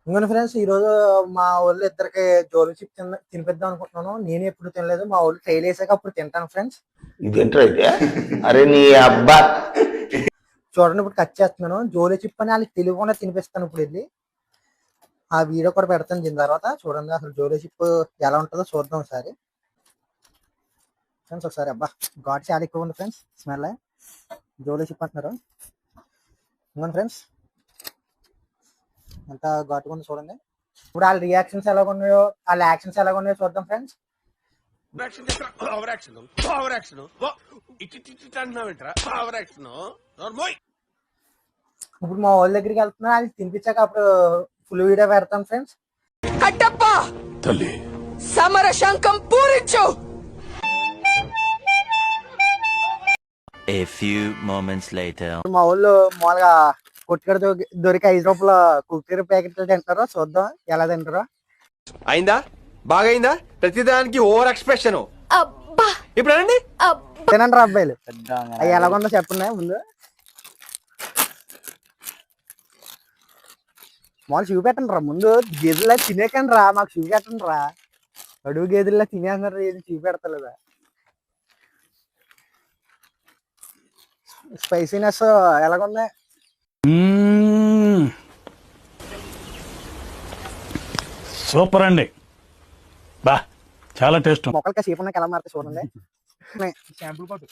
ఇంకొన్ని ఫ్రెండ్స్ ఈ రోజు మా ఊళ్ళో ఇద్దరికి జోలు చిప్ తినిపిద్దాం అనుకుంటున్నాను. నేను ఎప్పుడు తినలేదు. మా ఊళ్ళు ట్రైల్ వేసాక అప్పుడు తింటాను ఫ్రెండ్స్. ఇదేంటైతే అరే నీ అబ్బా చూడండి ఇప్పుడు కట్ చేస్తున్నాను. జోలు చిప్ అని వాళ్ళకి తెలియకుండా తినిపిస్తాను. ఇప్పుడు వెళ్ళి ఆ వీడియో కూడా పెడతాను. దీని తర్వాత చూడండి అసలు జోలు చిప్ ఎలా ఉంటుందో చూద్దాం ఒకసారి ఫ్రెండ్స్. ఒకసారి అబ్బా ఘాట్ చాలా ఎక్కువ ఉంది ఫ్రెండ్స్. స్మెల్ జోలు చిప్ అంటున్నారు. ఇంకొన్ని ఫ్రెండ్స్ ఎంత ఘాటుగా ఉందో చూడండి. ఇప్పుడు వాళ్ళ రియాక్షన్స్ ఎలా ఉన్నాయో వాళ్ళ యాక్షన్స్ ఎలా ఉన్నాయో చూద్దాం ఫ్రెండ్స్. ఇప్పుడు మా వాళ్ళ దగ్గరికి వెళ్తున్నా అది తినిపించాక అప్పుడు ఫుల్ వీడియో పెడతాం ఫ్రెండ్స్. సమర శంఖం పూరించు. A few moments later. మా వాళ్ళు మామూలుగా కొట్టుకడ దొరికి 5 రూపాయల కుక్కర్ ప్యాకెట్లు తింటారో చూద్దాం ఎలా తింటారో. అయిందా? బాగైందా? ప్రతిదానికి ఓవర్ ఎక్స్ప్రెషన్. ఇప్పుడు అనండి. తినండి రా అబ్బాయిలు. అవి ఎలాగుందో చెప్పండి ముందు. మామూలు చూపెట్టండి రా ముందు. గేదెల్లా తినేకండి రా, మాకు చూపెట్టండి రా. అడుగు గేదెల్లా తినేస్తున్నారు, ఏది చూపెడతలేదా. స్పైసీనెస్ ఎలాగుంది? సూపర్ అండి, బా చాలా టేస్ట్. మొక్కలకి షేప్ ఉన్నాయి ఎలా మారితే చూడండి. శాంపుల్ పాటు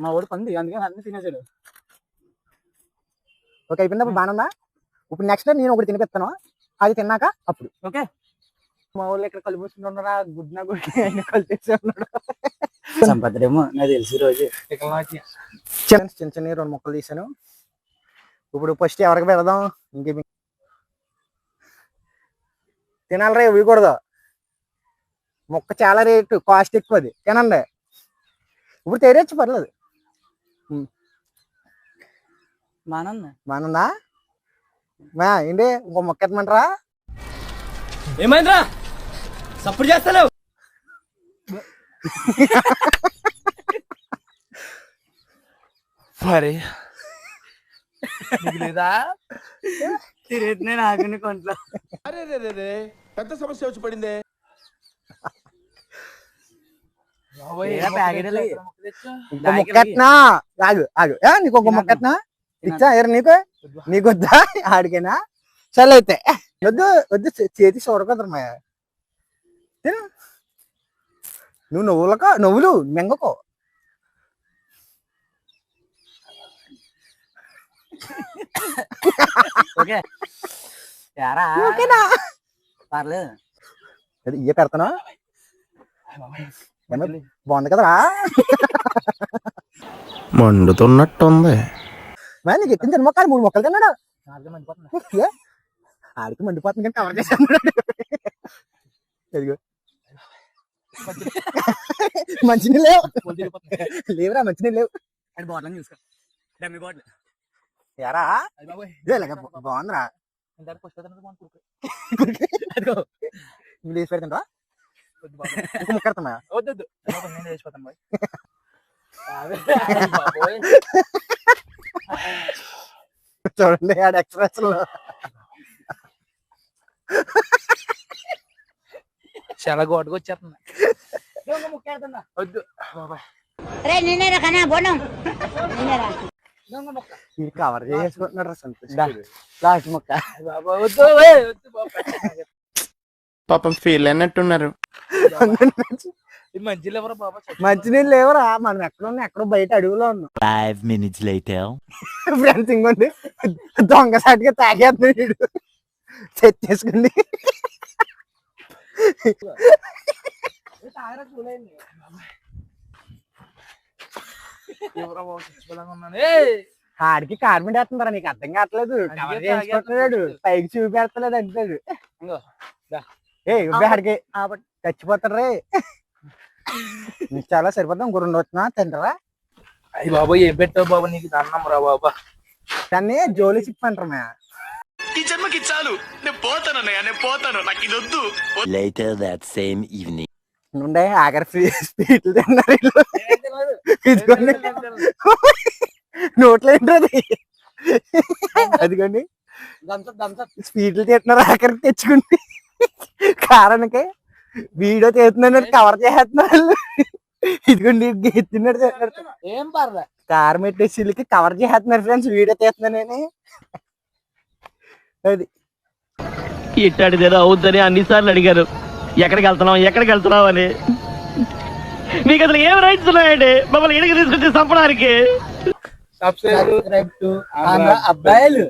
మా వాడు పంది, అందుకని అన్ని తినేసాడు. ఓకే అయిపోయింది, బాగుందా? ఇప్పుడు నెక్స్ట్ నేను ఒకటి తినిపిస్తాను, అది తిన్నాక అప్పుడు ఓకే. మా ఊళ్ళో ఇక్కడ కలిపి ఉన్నారా గుడ్నా గుడ్డి ఆయన కలిపేసి ఉన్నాడు. సంపదేమో నాకు తెలిసి రోజు చిన్న చిన్న 2 ముక్కలు తీసాను. ఇప్పుడు ఫస్ట్ ఎవరికి పెడదాం? ఇంకే తినాలరా, ఇవ్వకూడదు. ముక్క చాలా రేటు, కాస్ట్ ఎక్కువ, అది తినండి. ఇప్పుడు తెరచ్చు పర్లేదు. బాగుందా మా ఏంటి? ఇంకో మొక్క ఎత్తమంటారా? ఏమైందిరా సప్పుడు చేస్తలేవు? మరి లేదా తిరుగుతున్నాయి నాకు కొంట్లో. అరే రే పెద్ద సమస్య వచ్చి పడిందే. మొక్కట్నా ఆగు ఆగు, నీకు ఒక మొక్కట్నా ఇచ్చా నీకు? నీకు వద్దా? ఆడికైనా చల్ అయితే. వద్దు వద్దు, చేతి చూడకూడదు మా. నువ్వు నువ్వులు మెంగకో. ఓకేనా? పర్లేదు, ఇయ్య పెడతానా? బాగుంది కదరా? మండుతున్నట్టుంది. నీకు ఎత్తిన 3 మొక్కలు తిన్నాడు. ఆడికి మండిపోతుంది కానీ కవర్ చేసాడు. మంచినీళ్ళు లేవురా, మంచినీళ్ళు లేవు. బాటిల్ చూసుకో, డమ్మి బాటిల్. ఎరా బాగుందిరా. పెడుతుంటా ఇంకో ముక్క పెడతామా? వద్దు నేను వేసిపోతాను బాయ్. చూడండి ఆడ ఎక్స్ప్రెస్ లో చాలా గోటుకు వచ్చేస్తుంది. వద్దు కవర్ చేసుకుంటున్నాడు సంతోష్. లాస్ట్ మొక్క వద్దు. పాపం ఫీల్ అయినట్టున్నారు. మంచిలు ఎవరు బాబా? మంచినీళ్ళు లేవరా, మనం ఎక్కడ ఉన్నా, ఎక్కడో బయట అడవిలో ఉన్నాం. 5 minutes later. ఫ్రెండ్స్ ఇంకోండి దొంగసాటిగా తాగేస్తున్నాడు తెచ్చేసుకుంది. ఆడికి కార్మెంట్ వేస్తుంటారా? నీకు అర్థం కావట్లేదు. కవర్ చేసుకుంటున్నాడు, పైకి చూపెడతలేదు అంటాడు. ఆడికి చచ్చిపోతాడు రే. నీకు చాలా సరిపోతాం. ఇంకో 2 వచ్చినా తింటారా? అయ్యి బాబా ఏం పెట్టావు బాబా, నీకు దండం రా బాబా. దాన్ని జోలి చిప్ అంటారు మే. ఈ జన్మకి చాలు, నేను పోతాను, నాకు ఇది వద్దు. Later that same evening. ఉండే ఆఖరి స్వీట్లు తిన్నారు. నోట్లో ఏంటో అది అదిగోండి స్వీట్లు తింటున్నారు ఆఖరికి తెచ్చుకుంటే కారణకే వీడియో తీస్తున్నాను కవర్ చేస్తున్నారు వాళ్ళు. ఇదిగోండి తిన్నాడు ఏం పర్లే కారం పెట్టేసి కవర్ చేస్తున్నారు ఫ్రెండ్స్ వీడియో తీస్తున్నానని. అది ఇట్టాడిదేదో అవుద్దని అన్నిసార్లు అడిగారు ఎక్కడికి వెళ్తున్నావు అని. మీకు అసలు ఏం రైట్స్ ఉన్నాయండి మమ్మల్ని ఇడికి తీసుకొచ్చి చంపడానికి? సబ్స్క్రైబ్ టు అబ్బాయిలు.